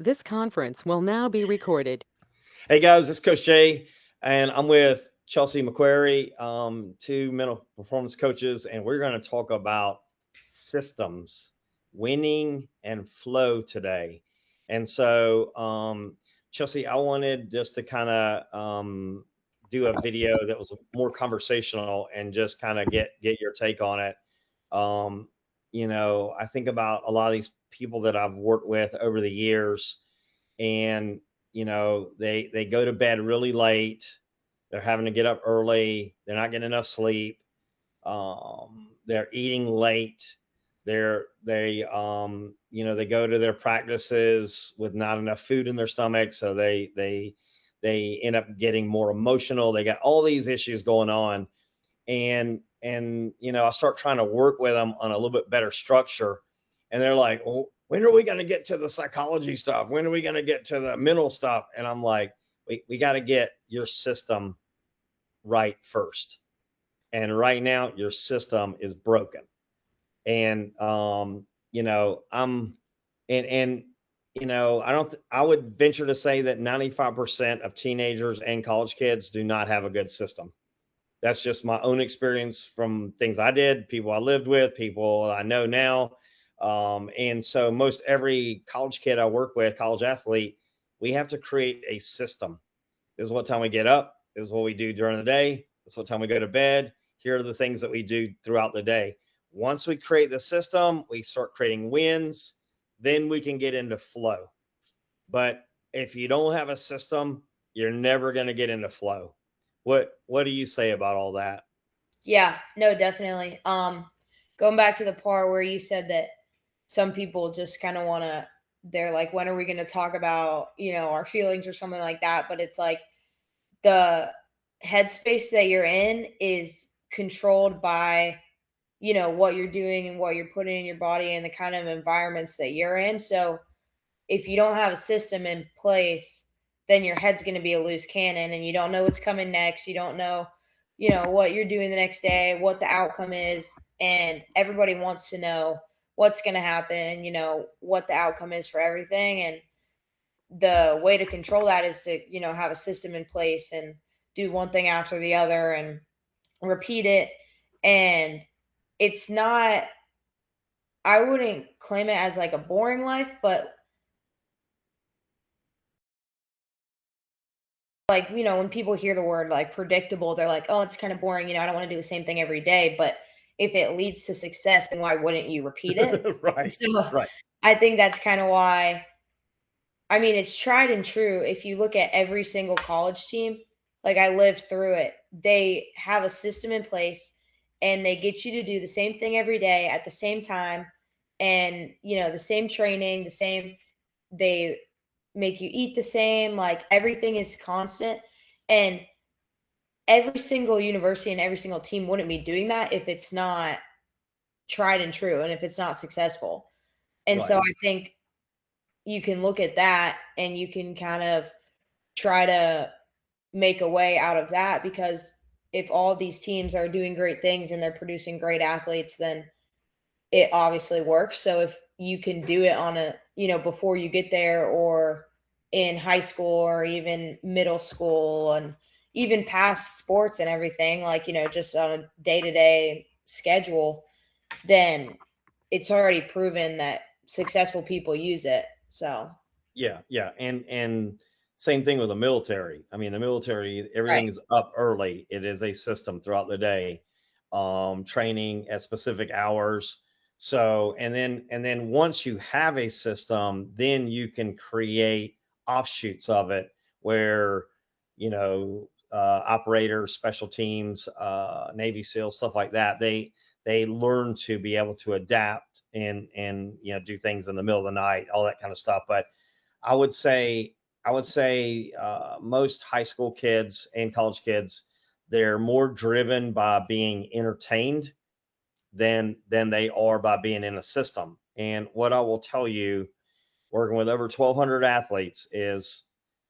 This conference will now be recorded. Hey guys, this is Coach Jay, and I'm with Chelsea McQuarrie, two mental performance coaches, and we're going to talk about systems, winning, and flow today. And so, Chelsea, I wanted just to kind of do a video that was more conversational and just kind of get your take on it. Um, I think about a lot of these people that I've worked with over the years, and they go to bed really late. They're having to get up early. They're not getting enough sleep. They're eating late. They go to their practices with not enough food in their stomach, so they end up getting more emotional. They got all these issues going on, and I start trying to work with them on a little bit better structure, and they're like, well, when are we going to get to the psychology stuff? When are we going to get to the mental stuff? And I'm like, we got to get your system right first. And right now your system is broken. And I'm and I would venture to say that 95% of teenagers and college kids do not have a good system. That's just my own experience from things I did, people I lived with, people I know now. And so, most every college kid I work with, college athlete, we have to create a system. This is what time we get up. This is what we do during the day. This is what time we go to bed. Here are the things that we do throughout the day. Once we create the system, we start creating wins. Then we can get into flow. But if you don't have a system, you're never going to get into flow. What do you say about all that? Yeah, no, definitely. Going back to the part where you said that some people just kind of want to, they're like, when are we going to talk about, our feelings or something like that? But it's like the headspace that you're in is controlled by, what you're doing and what you're putting in your body and the kind of environments that you're in. So if you don't have a system in place, then your head's going to be a loose cannon and you don't know what's coming next. You don't know, what you're doing the next day, what the outcome is. And everybody wants to know what's going to happen, what the outcome is for everything. And the way to control that is to, have a system in place and do one thing after the other and repeat it. And it's not, I wouldn't claim it as like a boring life, but like, when people hear the word like predictable, they're like, oh, it's kind of boring. I don't want to do the same thing every day. But if it leads to success, then why wouldn't you repeat it? And Right, so right. I think that's kind of why, I mean, it's tried and true. If you look at every single college team, like I lived through it, they have a system in place and they get you to do the same thing every day at the same time and, the same training, they make you eat the same, like everything is constant. And every single university and every single team wouldn't be doing that if it's not tried and true and if it's not successful. And so Right. I think you can look at that and you can kind of try to make a way out of that because if all these teams are doing great things and they're producing great athletes, then it obviously works. So if you can do it on a, before you get there or in high school or even middle school and even past sports and everything, like, just on a day to day schedule, then it's already proven that successful people use it. So, Yeah, yeah, and same thing with the military. I mean, the military, right. everything's up early. It is a system throughout the day, training at specific hours. So, and then once you have a system, then you can create offshoots of it where operators, special teams, Navy SEALs, stuff like that. They learn to be able to adapt and do things in the middle of the night, all that kind of stuff. But I would say most high school kids and college kids, they're more driven by being entertained than they are by being in a system. And what I will tell you, working with over 1,200 athletes, is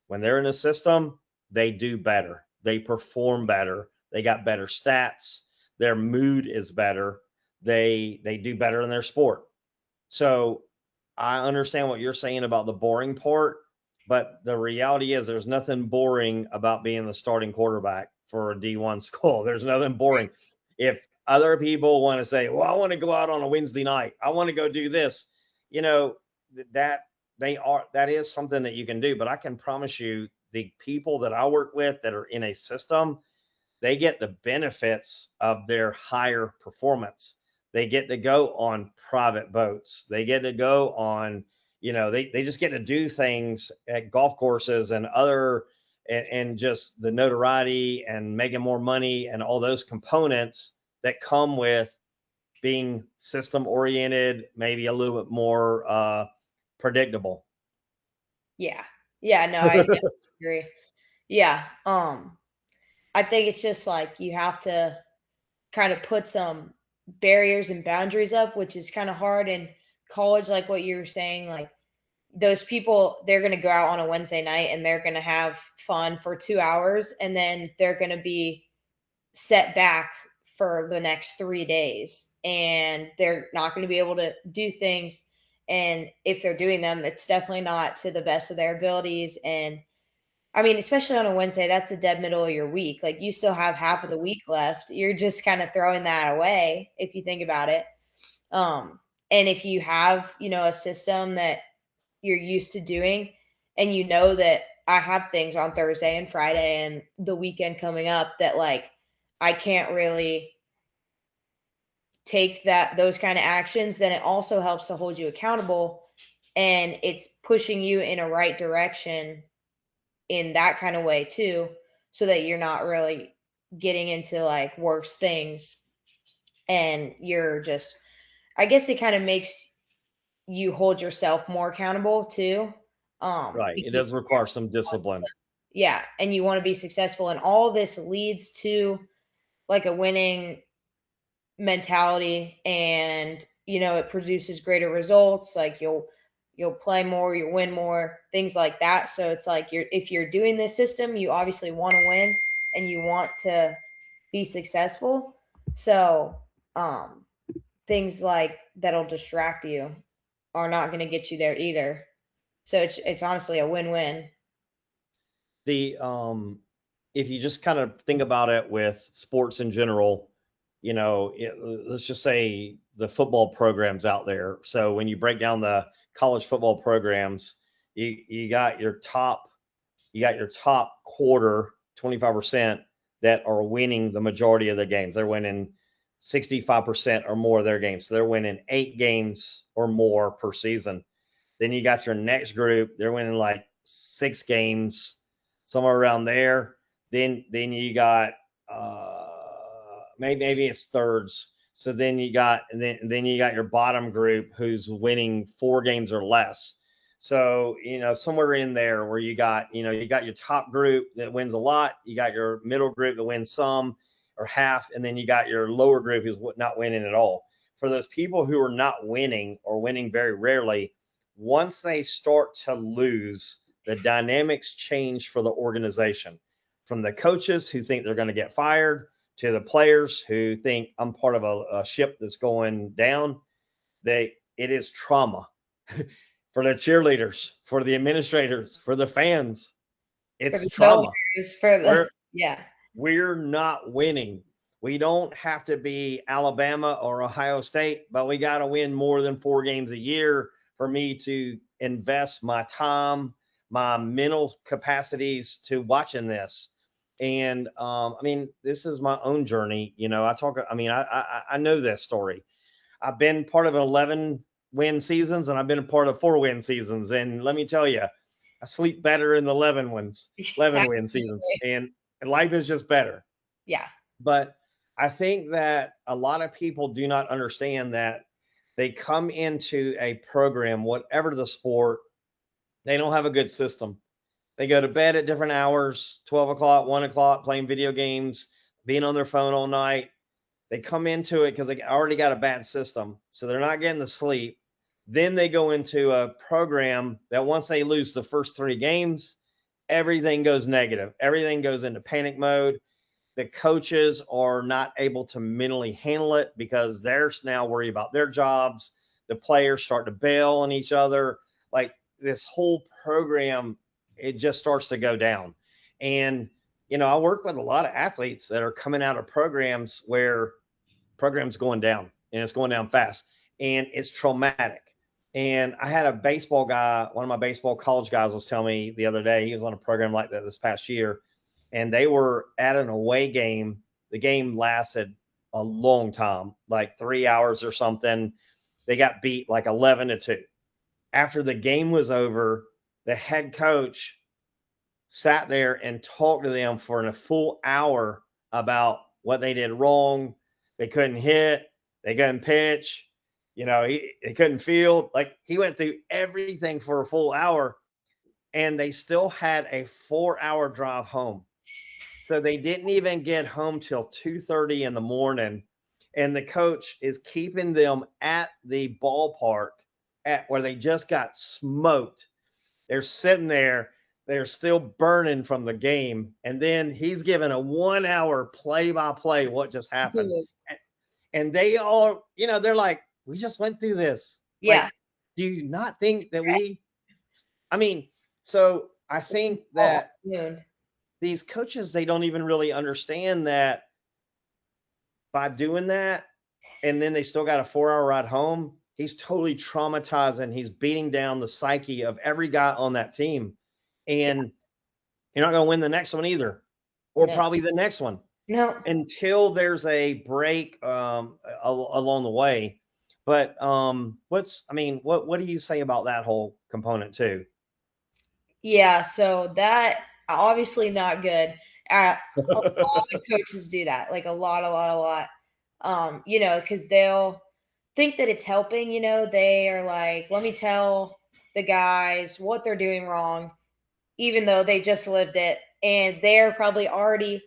when they're in a system, they do better, they perform better, they got better stats, their mood is better, they do better in their sport. So I understand what you're saying about the boring part, but the reality is there's nothing boring about being the starting quarterback for a D1 school. There's nothing boring. If other people want to say, well, I want to go out on a Wednesday night, I want to go do this, you know, that that is something that you can do. But I can promise you, the people that I work with that are in a system, they get the benefits of their higher performance. They get to go on private boats. They get to go on, they just get to do things at golf courses and and just the notoriety and making more money and all those components that come with being system oriented, maybe a little bit more predictable. Yeah. Yeah, no, I definitely agree. Yeah. I think it's just like you have to kind of put some barriers and boundaries up, which is kind of hard in college, like what you were saying. Like those people, they're going to go out on a Wednesday night and they're going to have fun for 2 hours, and then they're going to be set back for the next 3 days, and they're not going to be able to do things. And if they're doing them, it's definitely not to the best of their abilities. And I mean, especially on a Wednesday, that's the dead middle of your week. Like you still have half of the week left. You're just kind of throwing that away if you think about it. And if you have, a system that you're used to doing, and you know that I have things on Thursday and Friday and the weekend coming up that like I can't really take those kind of actions, then it also helps to hold you accountable, and it's pushing you in a right direction in that kind of way too, so that you're not really getting into like worse things. And you're just, I guess it kind of makes you hold yourself more accountable too. Right. It Because does require some discipline. yeah, and you want to be successful, and all this leads to like a winning mentality, and it produces greater results. Like you'll play more, you'll win more, things like that. So it's like if you're doing this system, you obviously want to win and you want to be successful. So um things like that'll distract you are not going to get you there either. So it's honestly a win-win. The If you just kind of think about it with sports in general, let's just say the football programs out there. So when you break down the college football programs, you got your top quarter, 25%, that are winning the majority of their games. They're winning 65% or more of their games. So they're winning 8 games or more per season. Then you got your next group, they're winning like 6 games, somewhere around there. Then you got maybe it's thirds. So then you got then you got your bottom group who's winning 4 games or less. So somewhere in there where you got your top group that wins a lot, you got your middle group that wins some or half, and then you got your lower group who's not winning at all. For those people who are not winning or winning very rarely, once they start to lose, the dynamics change for the organization, from the coaches who think they're going to get fired to the players who think I'm part of a ship that's going down. It is trauma for the cheerleaders, for the administrators, for the fans. For It's the trauma. soldiers, for the yeah. We're not winning. We don't have to be Alabama or Ohio State, but we got to win more than 4 games a year for me to invest my time, my mental capacities to watching this. And I mean, this is my own journey. I know this story. I've been part of 11 win seasons, and I've been a part of 4 win seasons. And let me tell you, I sleep better in the 11 win seasons, and life is just better. Yeah. But I think that a lot of people do not understand that they come into a program, whatever the sport, they don't have a good system. They go to bed at different hours, 12 o'clock, 1 o'clock, playing video games, being on their phone all night. They come into it because they already got a bad system. So they're not getting the sleep. Then they go into a program that once they lose the first 3 games, everything goes negative. Everything goes into panic mode. The coaches are not able to mentally handle it because they're now worried about their jobs. the players start to bail on each other. Like this whole program, it just starts to go down. And, I work with a lot of athletes that are coming out of programs where programs going down and it's going down fast and it's traumatic. And I had a baseball guy, one of my baseball college guys was telling me the other day, he was on a program like that this past year, and they were at an away game. The game lasted a long time, like 3 hours or something. They got beat like 11-2. After the game was over, the head coach sat there and talked to them for a full hour about what they did wrong. They couldn't hit, they couldn't pitch, they couldn't field. Like he went through everything for a full hour, and they still had a 4-hour drive home. So they didn't even get home till 2:30 in the morning. And the coach is keeping them at the ballpark at where they just got smoked. They're sitting there, they're still burning from the game. And then he's given a 1-hour play by play what just happened. And they all, they're like, we just went through this. Yeah. Like, do you not think that so I think that these coaches, they don't even really understand that by doing that, and then they still got a 4-hour ride home, he's totally traumatized and he's beating down the psyche of every guy on that team. And you're not going to win the next one either, or probably the next one. No. Until there's a break along the way. But what do you say about that whole component too? Yeah, so that obviously not good. A lot of coaches do that, like a lot. Because they'll think that it's helping. They are like, let me tell the guys what they're doing wrong, even though they just lived it, and they're probably already.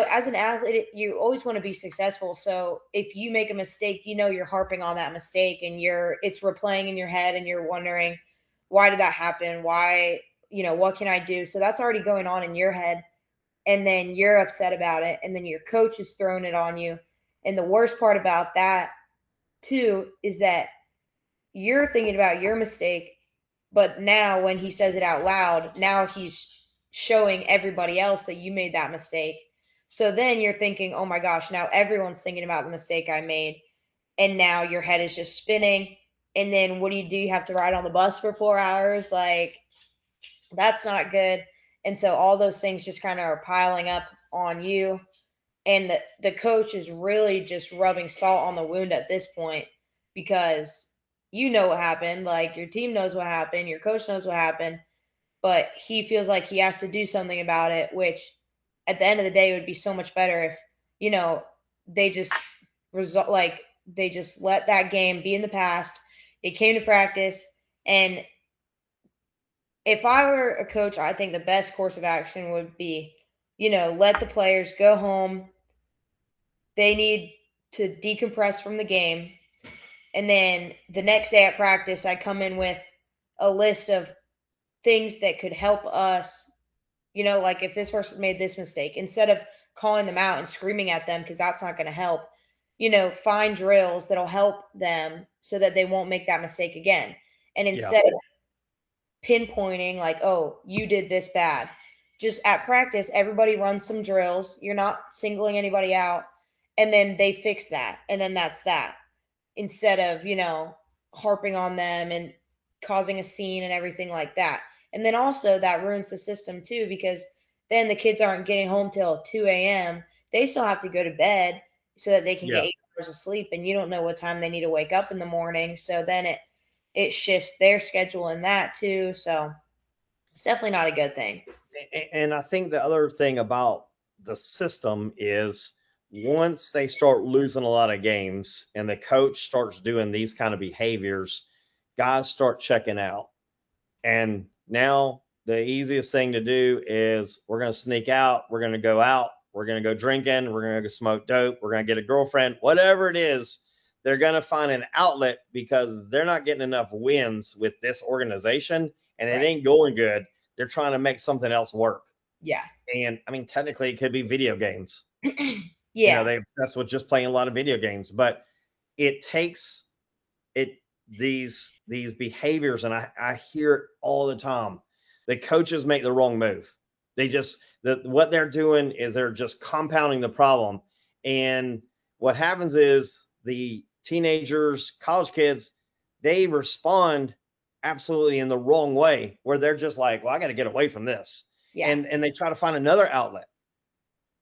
As an athlete, you always want to be successful. So if you make a mistake, you're harping on that mistake and it's replaying in your head and you're wondering, why did that happen? Why, what can I do? So that's already going on in your head. And then you're upset about it. And then your coach is throwing it on you. And the worst part about that too is that you're thinking about your mistake. But now when he says it out loud, now he's showing everybody else that you made that mistake. So then you're thinking, oh my gosh, now everyone's thinking about the mistake I made. And now your head is just spinning. And then what do? You have to ride on the bus for 4 hours. Like, that's not good. And so all those things just kind of are piling up on you. And the coach is really just rubbing salt on the wound at this point, because you know what happened. Like, your team knows what happened. Your coach knows what happened. But he feels like he has to do something about it, which at the end of the day would be so much better if, they just they just let that game be in the past. They came to practice. And if I were a coach, I think the best course of action would be, let the players go home. They need to decompress from the game. And then the next day at practice, I come in with a list of things that could help us, like if this person made this mistake, instead of calling them out and screaming at them, because that's not going to help, find drills that'll help them so that they won't make that mistake again. And instead of pinpointing like, oh, you did this bad, just at practice, everybody runs some drills. You're not singling anybody out. And then they fix that. And then that's that. Instead of, harping on them and causing a scene and everything like that. And then also that ruins the system too, because then the kids aren't getting home till 2 a.m. They still have to go to bed so that they can get 8 hours of sleep. And you don't know what time they need to wake up in the morning. So then it shifts their schedule in that too. So it's definitely not a good thing. And I think the other thing about the system is once they start losing a lot of games and the coach starts doing these kind of behaviors, guys start checking out. And now the easiest thing to do is we're going to sneak out. We're going to go out. We're going to go drinking. We're going to go smoke dope. We're going to get a girlfriend, whatever it is. They're going to find an outlet because they're not getting enough wins with this organization and it ain't going good. They're trying to make something else work. Yeah. And I mean, technically it could be video games. Yeah. They obsessed with just playing a lot of video games, but it takes it these behaviors, and I hear it all the time. The coaches make the wrong move. They just what they're doing is they're just compounding the problem. And what happens is the teenagers, college kids, they respond absolutely in the wrong way, where they're just like, well, I got to get away from this. Yeah. And they try to find another outlet,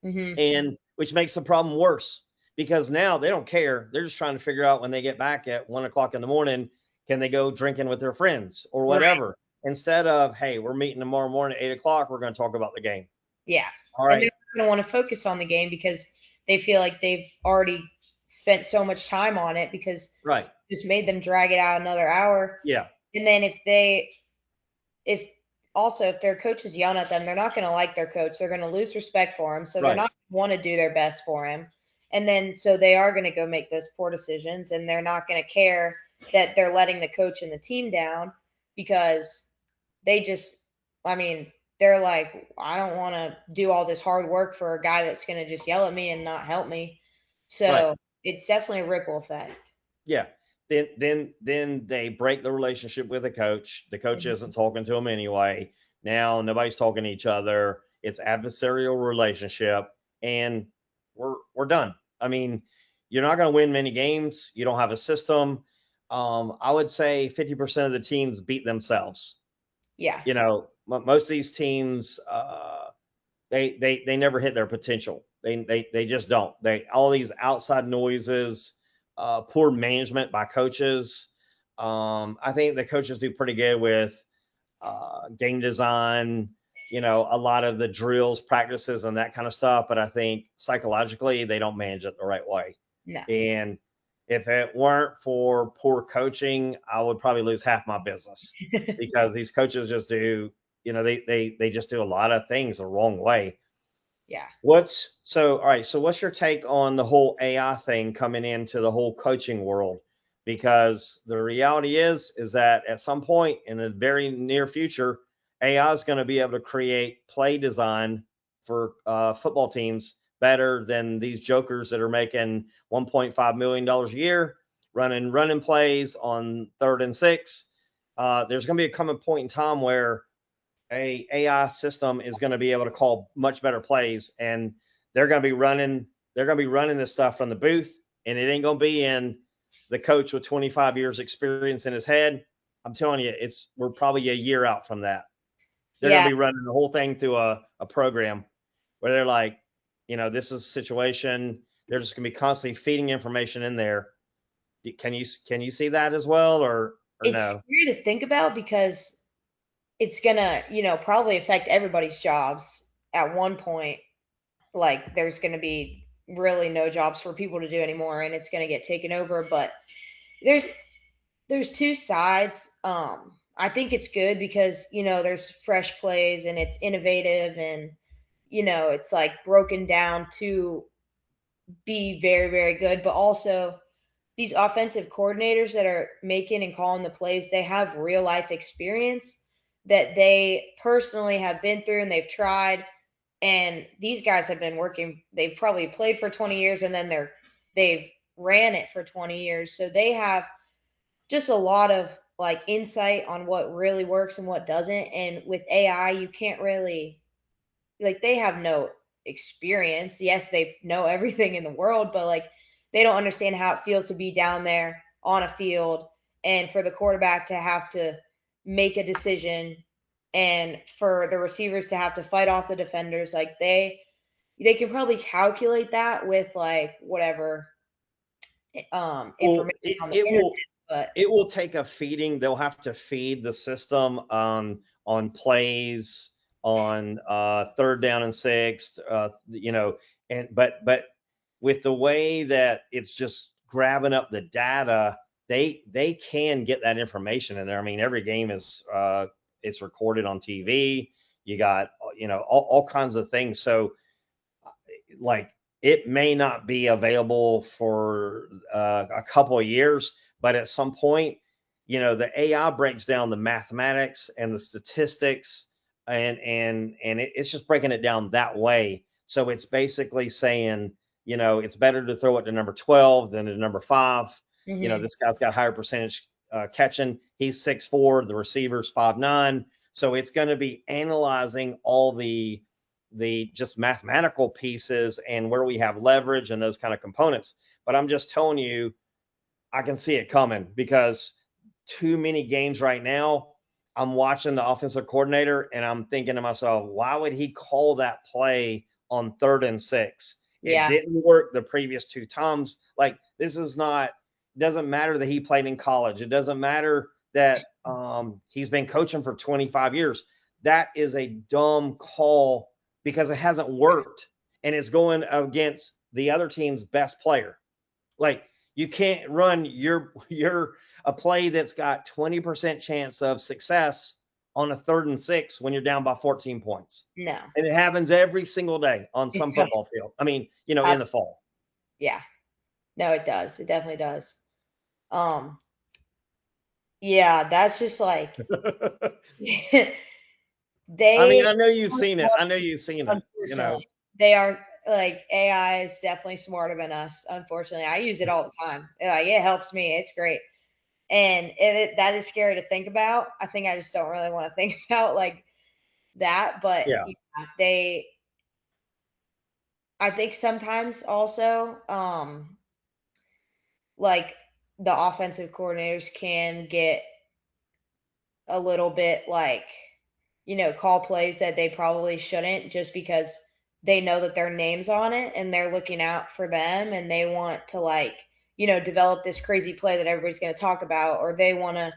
Hmm. and which makes the problem worse, because now they don't care. They're just trying to figure out when they get back at 1 o'clock in the morning, can they go drinking with their friends or Right. whatever, instead of, hey, we're meeting tomorrow morning at 8 o'clock. We're going to talk about the game. Yeah. All And right. they're going to want to focus on the game because they feel like they've already spent so much time on it because Right. just made them drag it out another hour. Yeah. And then if their coach is yelling at them, they're not going to like their coach. They're going to lose respect for him. So they're Right. not want to do their best for him. And then so they are going to go make those poor decisions, and they're not going to care that they're letting the coach and the team down because they just, I mean, they're like, I don't want to do all this hard work for a guy that's going to just yell at me and not help me. So Right. it's definitely a ripple effect. Yeah. Then they break the relationship with the coach. The coach Mhm. isn't talking to them anyway. Now nobody's talking to each other. It's adversarial relationship, and we're done. I mean, you're not going to win many games. You don't have a system. I would say 50% of the teams beat themselves. Yeah. You know, most of these teams, they never hit their potential. They just don't. They all these outside noises, poor management by coaches. I think the coaches do pretty good with game design, a lot of the drills, practices, and that kind of stuff. But I think psychologically, they don't manage it the right way. No. And if it weren't for poor coaching, I would probably lose half my business, because these coaches just do, they just do a lot of things the wrong way. Yeah. All right. So what's your take on the whole AI thing coming into the whole coaching world? Because the reality is that at some point in the very near future, AI is going to be able to create play design for football teams better than these jokers that are making $1.5 million a year running plays on 3rd and 6. There's going to be a coming point in time where a AI system is going to be able to call much better plays, and they're going to be running this stuff from the booth, and it ain't going to be in the coach with 25 years experience in his head. I'm telling you, we're probably a year out from that. They're going to be running the whole thing through a program where they're like, this is a situation. They're just going to be constantly feeding information in there. Can you see that as well, or It's no? scary to think about because it's gonna, probably affect everybody's jobs at one point. Like there's gonna be really no jobs for people to do anymore, and it's gonna get taken over. But there's two sides. I think it's good because there's fresh plays and it's innovative and it's like broken down to be very, very good. But also these offensive coordinators that are making and calling the plays, they have real life experience that they personally have been through and they've tried. And these guys have been working, they've probably played for 20 years and then they've ran it for 20 years. So they have just a lot of like insight on what really works and what doesn't. And with AI, you can't really, like, they have no experience. Yes, they know everything in the world, but like they don't understand how it feels to be down there on a field and for the quarterback to have to make a decision and for the receivers to have to fight off the defenders. Like they can probably calculate that with like whatever Well, information on the it internet, will but it will take a feeding. They'll have to feed the system on plays, on 3rd down and 6th, and but with the way that it's just grabbing up the data, they can get that information in there. I mean, every game is it's recorded on TV. You got all kinds of things. So like, it may not be available for a couple of years, but at some point, the AI breaks down the mathematics and the statistics, and it's just breaking it down that way. So it's basically saying, it's better to throw it to number 12 than to number 5. You know, Mhm. this guy's got higher percentage catching. He's 6'4", the receiver's 5'9". So it's going to be analyzing all the just mathematical pieces and where we have leverage and those kind of components. But I'm just telling you, I can see it coming because too many games right now. I'm watching the offensive coordinator and I'm thinking to myself, why would he call that play on 3rd and 6? It Yeah. didn't work the previous 2 times. Like, this is not, it doesn't matter that he played in college. It doesn't matter that he's been coaching for 25 years. That is a dumb call because it hasn't worked and it's going against the other team's best player. Like, you can't run your a play that's got 20% chance of success on a 3rd and 6 when you're down by 14 points. No. And it happens every single day on some It's tough. football field. I mean, you know, in the Absolutely. fall. Yeah. No, it does. It definitely does. Um, yeah, that's just like I mean, they I know you've are seen it. smart, I know you've seen it, you know. unfortunately. They are like AI is definitely smarter than us, unfortunately. I use it all the time. Like it helps me. It's great. And that is scary to think about. I think I just don't really want to think about like that, but Yeah. yeah, they I think sometimes also like the offensive coordinators can get a little bit like, call plays that they probably shouldn't just because they know that their name's on it and they're looking out for them and they want to like, develop this crazy play that everybody's going to talk about, or they want to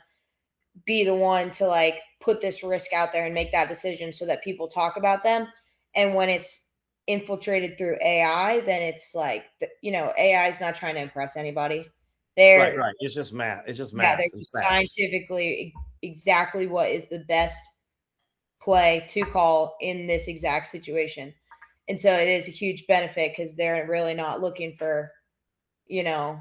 be the one to like put this risk out there and make that decision so that people talk about them. And when it's infiltrated through AI, then it's like, AI is not trying to impress anybody. Right, They're right. It's just math. It's just Yeah, they're math and just stats. scientifically exactly what is the best play to call in this exact situation. And so it is a huge benefit because they're really not looking for, you know,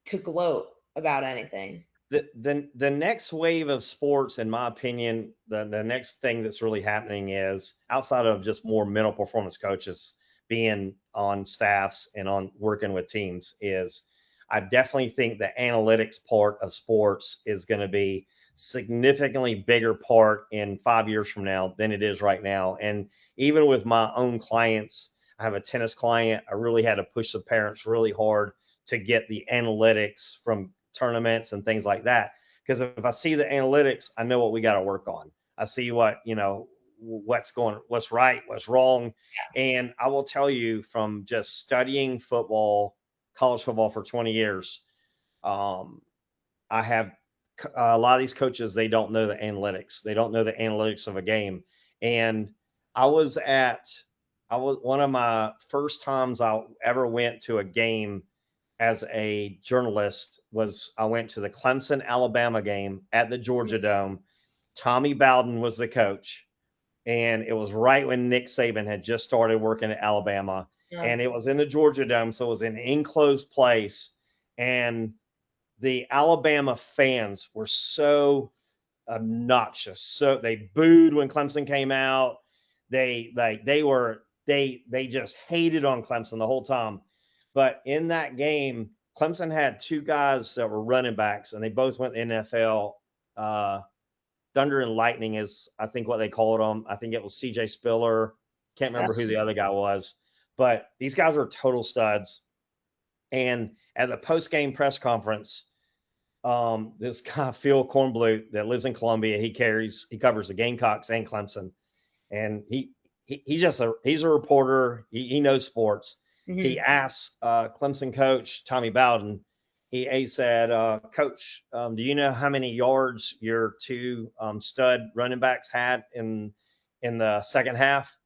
to gloat about anything. The next wave of sports, in my opinion, the next thing that's really happening is outside of just more mental performance coaches being on staffs and on working with teams is I definitely think the analytics part of sports is going to be significantly bigger part in 5 years from now than it is right now. And even with my own clients, I have a tennis client. I really had to push the parents really hard to get the analytics from tournaments and things like that. Because if I see the analytics, I know what we got to work on. I see what, what's right, what's wrong. And I will tell you from just studying football, college football for 20 years, um, I have a lot of these coaches, they don't know the analytics. They don't know the analytics of a game. And I was at, I was one of my first times I ever went to a game as a journalist was I went to the Clemson Alabama game at the Georgia Dome. Tommy Bowden was the coach, and it was right when Nick Saban had just started working at Alabama, Yeah. and it was in the Georgia Dome, so it was an enclosed place, and the Alabama fans were so obnoxious. So they booed when Clemson came out. They just hated on Clemson the whole time. But in that game, Clemson had 2 guys that were running backs, and they both went NFL. Uh, Thunder and Lightning is, I think, what they called them. I think it was CJ Spiller. Can't remember who the other guy was, but these guys are total studs. And at the post game press conference, this guy Phil Kornblut that lives in Columbia, he covers the Gamecocks and Clemson, and he's a reporter. He knows sports. He Mhm. asked Clemson coach Tommy Bowden. He said, "Coach, do you know how many yards your 2 stud running backs had in the second half?"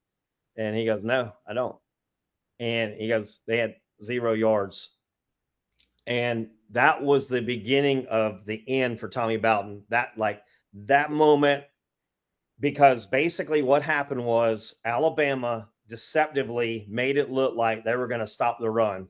And he goes, "No, I don't." And he goes, "They had 0 yards." And that was the beginning of the end for Tommy Bowden. That moment, because basically what happened was Alabama deceptively made it look like they were going to stop the run.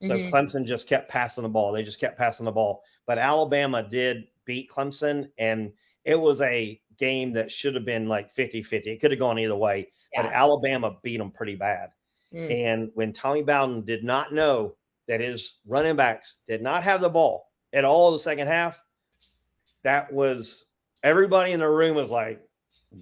So Mhm. Clemson just kept passing the ball. They just kept passing the ball. But Alabama did beat Clemson, and it was a game that should have been like 50-50. It could have gone either way, but Yeah. Alabama beat them pretty bad. Mm. And when Tommy Bowden did not know that his running backs did not have the ball, at all the second half, that was everybody in the room was like,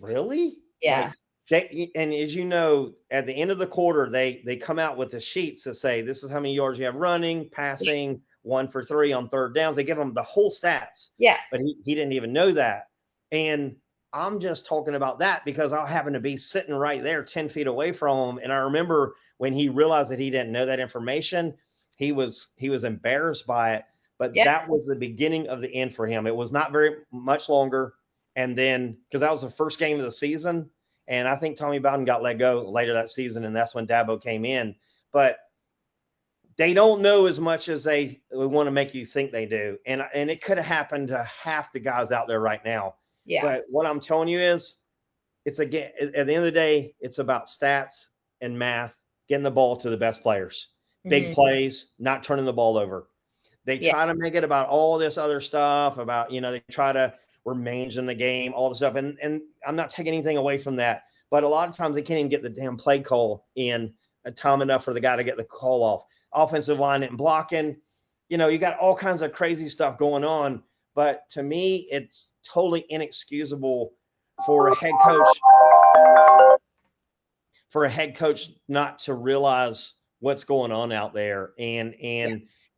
really? Yeah. Like and as you know, at the end of the quarter, they come out with the sheets that say this is how many yards you have running, passing, 1 for 3 on third downs. They give them the whole stats. Yeah. But he didn't even know that. And I'm just talking about that because I happen to be sitting right there 10 feet away from him. And I remember when he realized that he didn't know that information, he was embarrassed by it. But Yeah. that was the beginning of the end for him. It was not very much longer. And then, because that was the first game of the season, and I think Tommy Bowden got let go later that season, and that's when Dabo came in. But they don't know as much as they want to make you think they do. And it could have happened to half the guys out there right now. Yeah. But what I'm telling you is, it's again, at the end of the day, it's about stats and math, getting the ball to the best players, big plays, not turning the ball over. They try to make it about all this other stuff about, they try to, we're managing the game, all the stuff. And I'm not taking anything away from that. But a lot of times they can't even get the damn play call in a time enough for the guy to get the call off. Offensive line and blocking, you got all kinds of crazy stuff going on. But to me, it's totally inexcusable for a head coach not to realize what's going on out there. And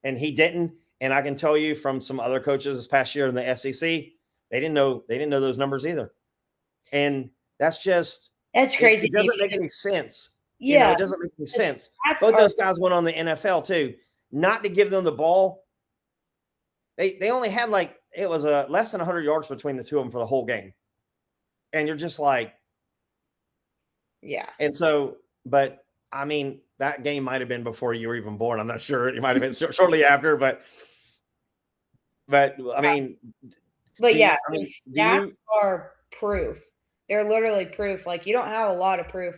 he didn't. And I can tell you from some other coaches this past year in the SEC, they didn't know those numbers either. And that's crazy. It doesn't make any sense. Yeah. It doesn't make any sense. Both those guys went on the NFL too. Not to give them the ball. They only had it was less than 100 yards between the two of them for the whole game. And you're just like, yeah. And so, but I mean, that game might have been before you were even born. I'm not sure. It might have been shortly after, but I mean, stats are proof. They're literally proof. Like, you don't have a lot of proof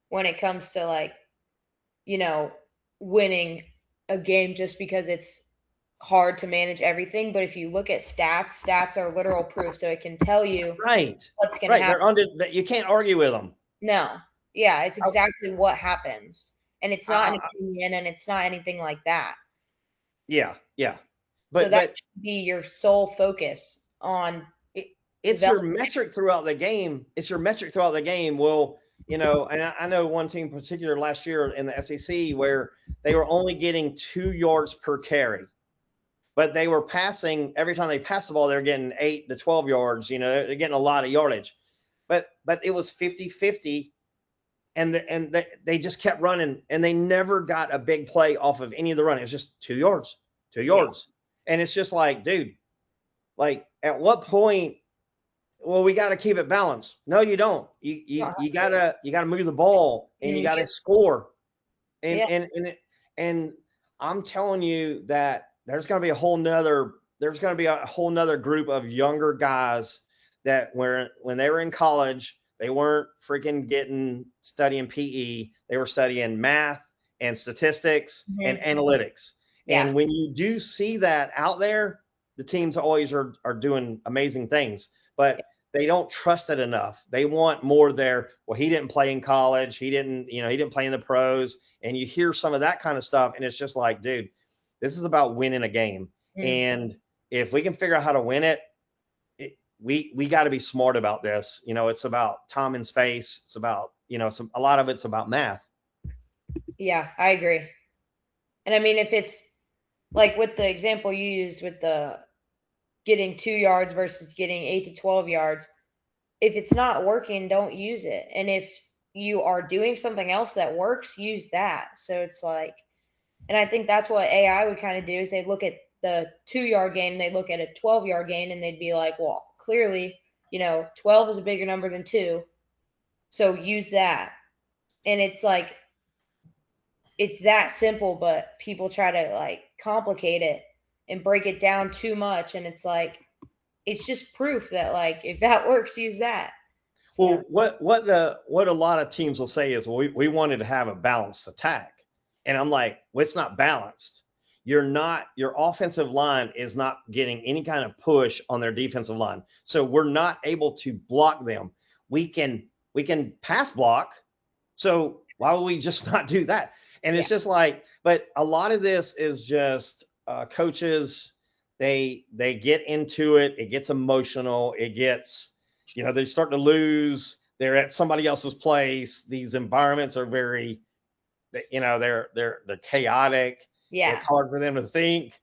when it comes to winning a game just because it's hard to manage everything. But if you look at stats are literal proof. So it can tell you what's going to happen. You can't argue with them. No. Yeah. It's exactly what happens. And it's not an opinion and it's not anything like that. Yeah. Yeah. So that should be your sole focus on. It's your metric throughout the game. Well, and I know one team in particular last year in the SEC where they were only getting 2 yards per carry, but they were passing every time they passed the ball, they're getting 8 to 12 yards. They're getting a lot of yardage, but it was 50-50. And they just kept running, and they never got a big play off of any of the running. It was just 2 yards. And it's just like, dude, at what point? Well, we got to keep it balanced. No, you don't. You gotta move the ball, and you gotta score. And I'm telling you that there's gonna be a whole nother group of younger guys that when they were in college, they weren't freaking studying PE. They were studying math and statistics and analytics. Yeah. And when you do see that out there, the teams always are doing amazing things, but they don't trust it enough. They want more there. Well, he didn't play in college. He didn't play in the pros. And you hear some of that kind of stuff. And it's just like, dude, this is about winning a game. And if we can figure out how to win it, we got to be smart about this. It's about time and space. It's about, a lot of it's about math. Yeah, I agree. And I mean, if it's like with the example you used with the getting 2 yards versus getting 8 to 12 yards, if it's not working, don't use it. And if you are doing something else that works, use that. So it's like, and I think that's what AI would kind of do is they'd look at the 2 yard gain and they'd look at a 12 yard gain and they'd be like, well, clearly, 12 is a bigger number than 2. So use that. And it's like, it's that simple, but people try to complicate it and break it down too much. And it's like, it's just proof that if that works, use that. So, well, what a lot of teams will say is, well, we wanted to have a balanced attack. And I'm like, well, it's not balanced. Your offensive line is not getting any kind of push on their defensive line. So we're not able to block them. We can pass block. So why would we just not do that? And it's just but a lot of this is just coaches they get into it. It gets emotional. It gets, they start to lose. They're at somebody else's place. These environments are very, they're chaotic. Yeah. It's hard for them to think.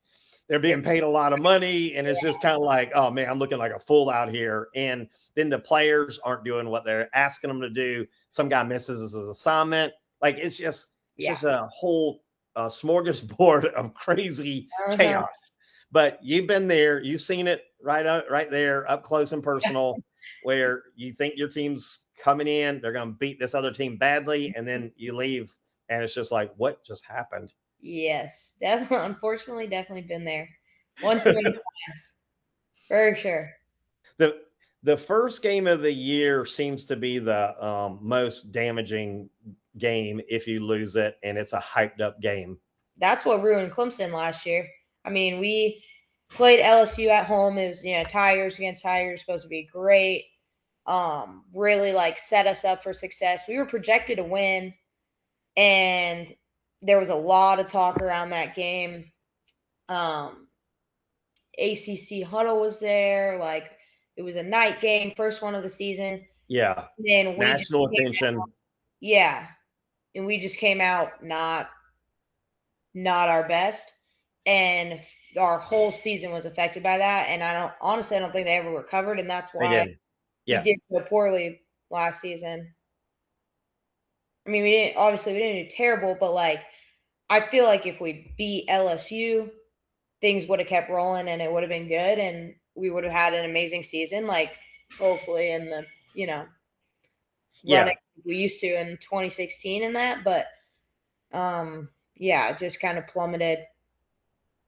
They're being paid a lot of money, and it's just kind of like, oh man, I'm looking like a fool out here. And then the players aren't doing what they're asking them to do. Some guy misses his assignment. Like it's just a whole smorgasbord of crazy chaos. But you've been there, you've seen it right there, up close and personal, where you think your team's coming in, they're going to beat this other team badly, and then you leave, and it's just like, what just happened? Yes, definitely. Unfortunately, definitely been there one too many times, for sure. The first game of the year seems to be the most damaging game if you lose it, and it's a hyped up game. That's what ruined Clemson last year. I mean, we played LSU at home. It was, Tigers against Tigers, supposed to be great. Really like set us up for success. We were projected to win, and there was a lot of talk around that game. ACC huddle was there. Like it was a night game, first one of the season. Yeah. Then we national attention. Yeah. And we just came out not our best. And our whole season was affected by that. And I don't think they ever recovered. And that's why we did so poorly last season. I mean, we didn't do terrible, but like I feel like if we beat LSU, things would have kept rolling and it would have been good and we would have had an amazing season, like hopefully in the, running we used to in 2016 and that. But it just kind of plummeted.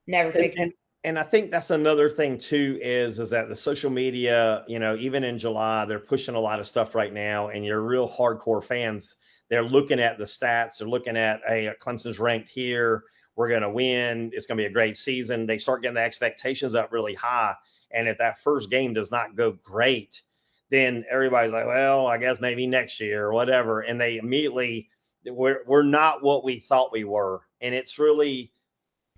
Never picked and I think that's another thing too, is that the social media, even in July, they're pushing a lot of stuff right now, and you're real hardcore fans. They're looking at the stats. They're looking at, hey, Clemson's ranked here. We're going to win. It's going to be a great season. They start getting the expectations up really high. And if that first game does not go great, then everybody's like, well, I guess maybe next year or whatever. And they immediately, we're not what we thought we were. And it's really,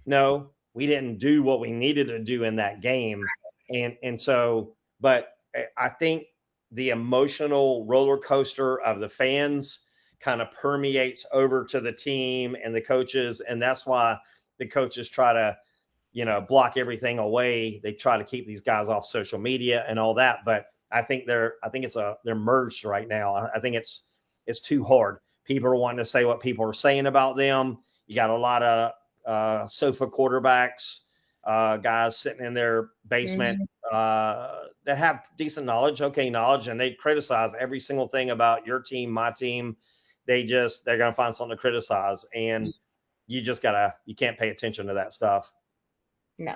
no, we didn't do what we needed to do in that game. And so, but I think the emotional roller coaster of the fans kind of permeates over to the team and the coaches. And that's why the coaches try to, block everything away. They try to keep these guys off social media and all that. But I think they're merged right now. I think it's too hard. People are wanting to say what people are saying about them. You got a lot of sofa quarterbacks, guys sitting in their basement that have decent knowledge, and they criticize every single thing about your team, my team. They're going to find something to criticize, and you can't pay attention to that stuff. No.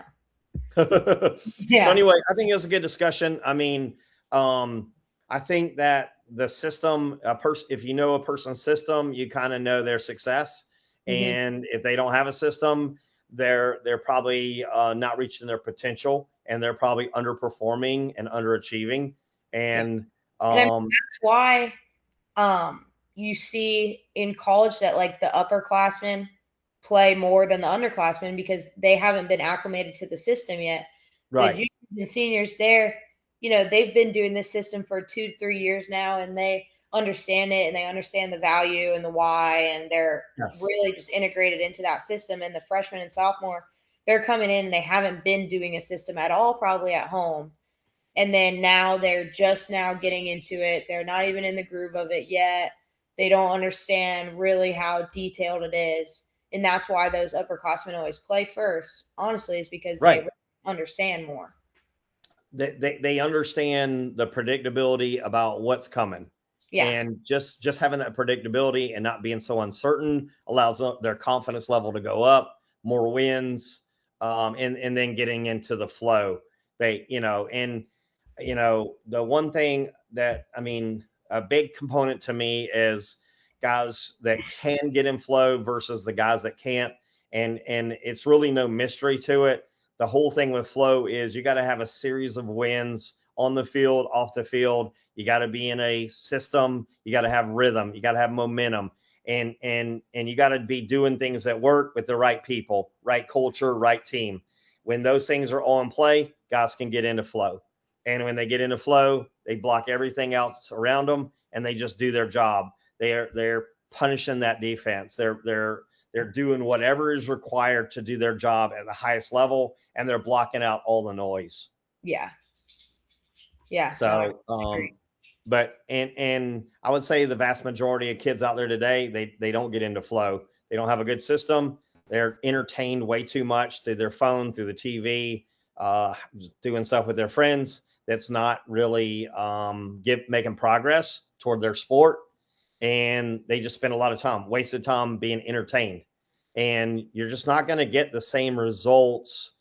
So anyway, I think it's a good discussion. I mean, I think that the system, if you know a person's system, you kind of know their success. And if they don't have a system, they're probably not reaching their potential, and they're probably underperforming and underachieving. And that's why you see in college that like the upperclassmen play more than the underclassmen because they haven't been acclimated to the system yet. Right. The juniors and seniors, they've been doing this system for 2 to 3 years now, and they understand it and they understand the value and the why, and they're really just integrated into that system. And the freshmen and sophomore, they're coming in and they haven't been doing a system at all, probably at home. And then now they're just now getting into it. They're not even in the groove of it yet. They don't understand really how detailed it is. And that's why those upperclassmen always play first, honestly, is because they really understand more. They understand the predictability about what's coming. Yeah. And just having that predictability and not being so uncertain allows their confidence level to go up, more wins, and then getting into the flow. The one thing that, a big component to me is guys that can get in flow versus the guys that can't. And it's really no mystery to it. The whole thing with flow is you got to have a series of wins on the field, off the field. You got to be in a system. You got to have rhythm. You got to have momentum, and you got to be doing things that work with the right people, right culture, right team. When those things are all in play, guys can get into flow. And when they get into flow, they block everything else around them and they just do their job. They're punishing that defense. They're doing whatever is required to do their job at the highest level, and they're blocking out all the noise. Yeah. Yeah. So, but and I would say the vast majority of kids out there today, they don't get into flow. They don't have a good system. They're entertained way too much through their phone, through the TV, doing stuff with their friends. That's not really making progress toward their sport. And they just spend a lot of time, wasted time being entertained. And you're just not going to get the same results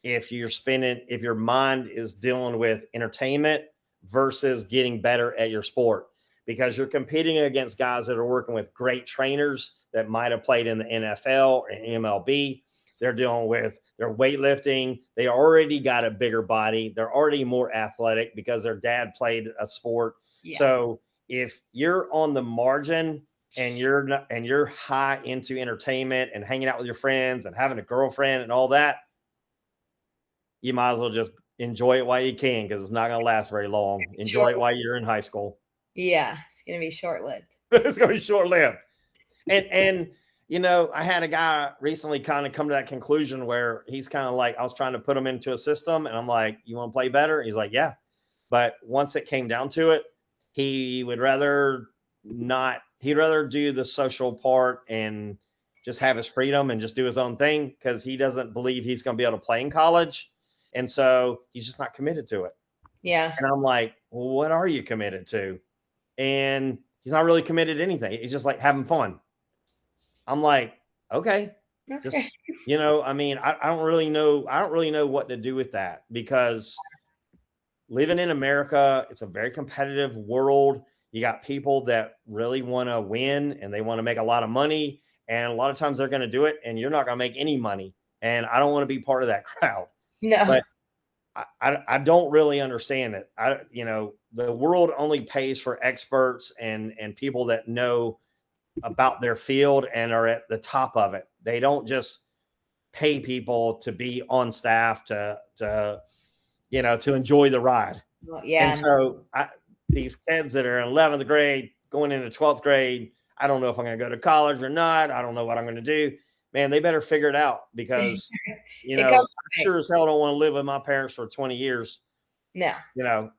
if your mind is dealing with entertainment versus getting better at your sport, because you're competing against guys that are working with great trainers that might have played in the NFL or MLB. They're dealing with their weightlifting. They already got a bigger body. They're already more athletic because their dad played a sport. Yeah. So if you're on the margin and you're high into entertainment and hanging out with your friends and having a girlfriend and all that, you might as well just enjoy it while you can, because it's not going to last very long. Enjoy it while you're in high school. Yeah, it's going to be short-lived. It's going to be short-lived. And you know, I had a guy recently kind of come to that conclusion where he's kind of like, I was trying to put him into a system and I'm like, you want to play better? He's like, yeah. But once it came down to it, he would rather he'd rather do the social part and just have his freedom and just do his own thing, because he doesn't believe he's going to be able to play in college. And so he's just not committed to it. Yeah. And I'm like, well, what are you committed to? And he's not really committed to anything. He's just like having fun. I'm like, okay. Just, you know, I mean, I don't really know what to do with that, because living in America, it's a very competitive world. You got people that really want to win and they want to make a lot of money. And a lot of times they're going to do it and you're not going to make any money. And I don't want to be part of that crowd. No. But I don't really understand it. You know, the world only pays for experts and people that know about their field and are at the top of it. They don't just pay people to be on staff to enjoy the ride. Well, yeah. And so these kids that are in 11th grade going into 12th grade, I don't know if I'm going to go to college or not. I don't know what I'm going to do. Man, they better figure it out, because, you know, I sure as hell don't want to live with my parents for 20 years. No. You know.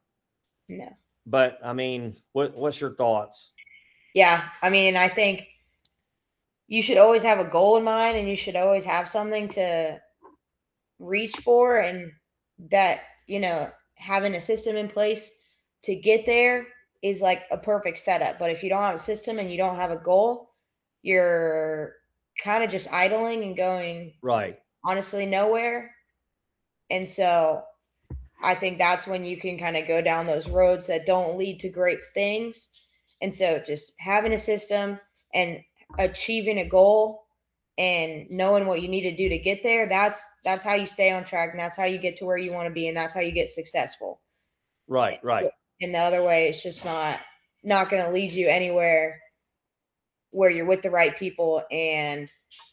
No. But I mean, what's your thoughts? Yeah, I mean, I think you should always have a goal in mind and you should always have something to reach for, and that, you know, having a system in place to get there is like a perfect setup. But if you don't have a system and you don't have a goal, you're kind of just idling and going honestly nowhere. And so I think that's when you can kind of go down those roads that don't lead to great things. And so just having a system and achieving a goal and knowing what you need to do to get there, that's how you stay on track, and that's how you get to where you want to be, and that's how you get successful. Right. And the other way, it's just not going to lead you anywhere where you're with the right people and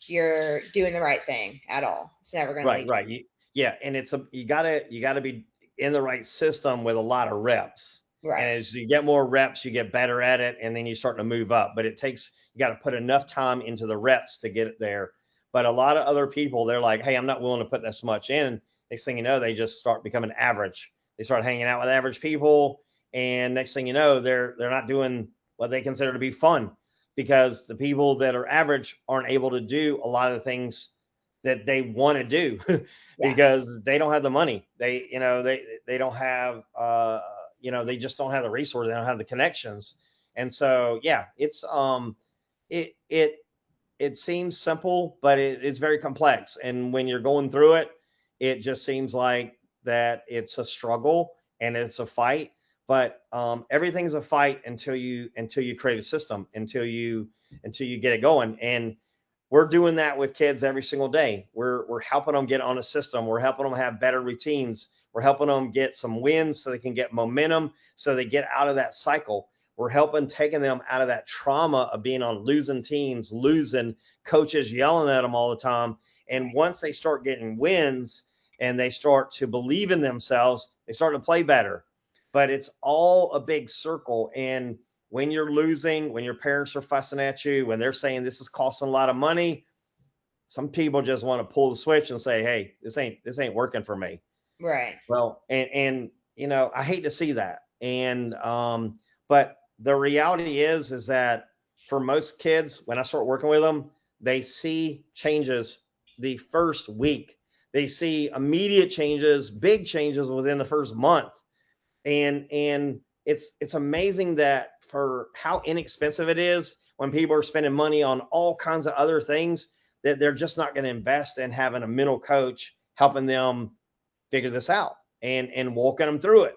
you're doing the right thing at all. It's never going to lead you. Right. Yeah. And you gotta be in the right system with a lot of reps. Right. And as you get more reps, you get better at it, and then you start to move up. But you got to put enough time into the reps to get it there. But a lot of other people, they're like, hey, I'm not willing to put this much in. Next thing you know, they just start becoming average. They start hanging out with average people. And next thing you know, they're not doing what they consider to be fun, because the people that are average aren't able to do a lot of the things that they want to do because they don't have the money. They don't have, they just don't have the resources. They don't have the connections. And so, yeah, it's, it seems simple, but it's very complex. And when you're going through it, it just seems like that it's a struggle and it's a fight. But everything's a fight until you create a system, until you get it going. And we're doing that with kids every single day. We're helping them get on a system. We're helping them have better routines. We're helping them get some wins so they can get momentum, so they get out of that cycle. We're taking them out of that trauma of being on losing teams, losing coaches yelling at them all the time. And once they start getting wins and they start to believe in themselves, they start to play better. But it's all a big circle. And when you're losing, when your parents are fussing at you, when they're saying this is costing a lot of money, some people just want to pull the switch and say, hey, this ain't working for me. Right. Well, and I hate to see that. And but the reality is that for most kids, when I start working with them, they see changes the first week. They see immediate changes, big changes within the first month. And it's amazing that for how inexpensive it is when people are spending money on all kinds of other things, that they're just not going to invest in having a mental coach helping them figure this out and walking them through it.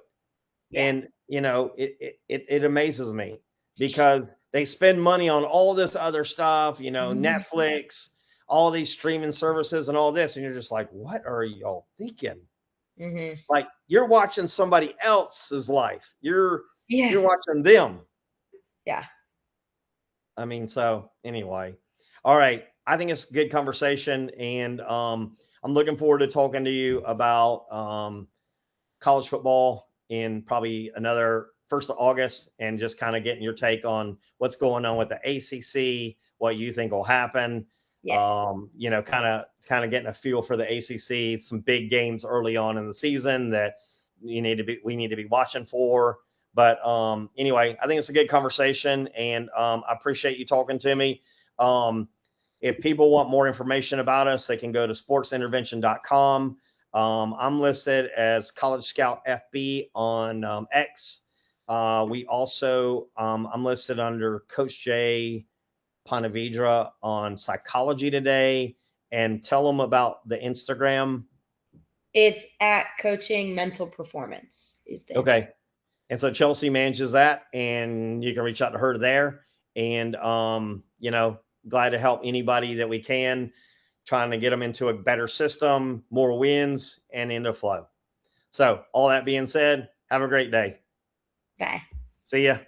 Yeah. And it amazes me because they spend money on all this other stuff, Netflix, all these streaming services and all this, and you're just like, what are y'all thinking? Mm-hmm. Like, you're watching somebody else's life. You're Yeah. watching them. Yeah. I mean, so anyway, all right. I think it's a good conversation, and I'm looking forward to talking to you about college football in probably another 1st of August, and just kind of getting your take on what's going on with the ACC, what you think will happen. Yes. Kind of getting a feel for the ACC, some big games early on in the season that we need to be watching for. But anyway, I think it's a good conversation, and I appreciate you talking to me. If people want more information about us, they can go to sportsintervention.com. I'm listed as College Scout FB on X. We also, I'm listed under Coach J Panavidra on Psychology Today. And tell them about the Instagram. It's at Coaching Mental Performance is the Okay. Instagram. And so Chelsea manages that, and you can reach out to her there. And, glad to help anybody that we can, trying to get them into a better system, more wins, and into flow. So all that being said, have a great day. Bye. See ya.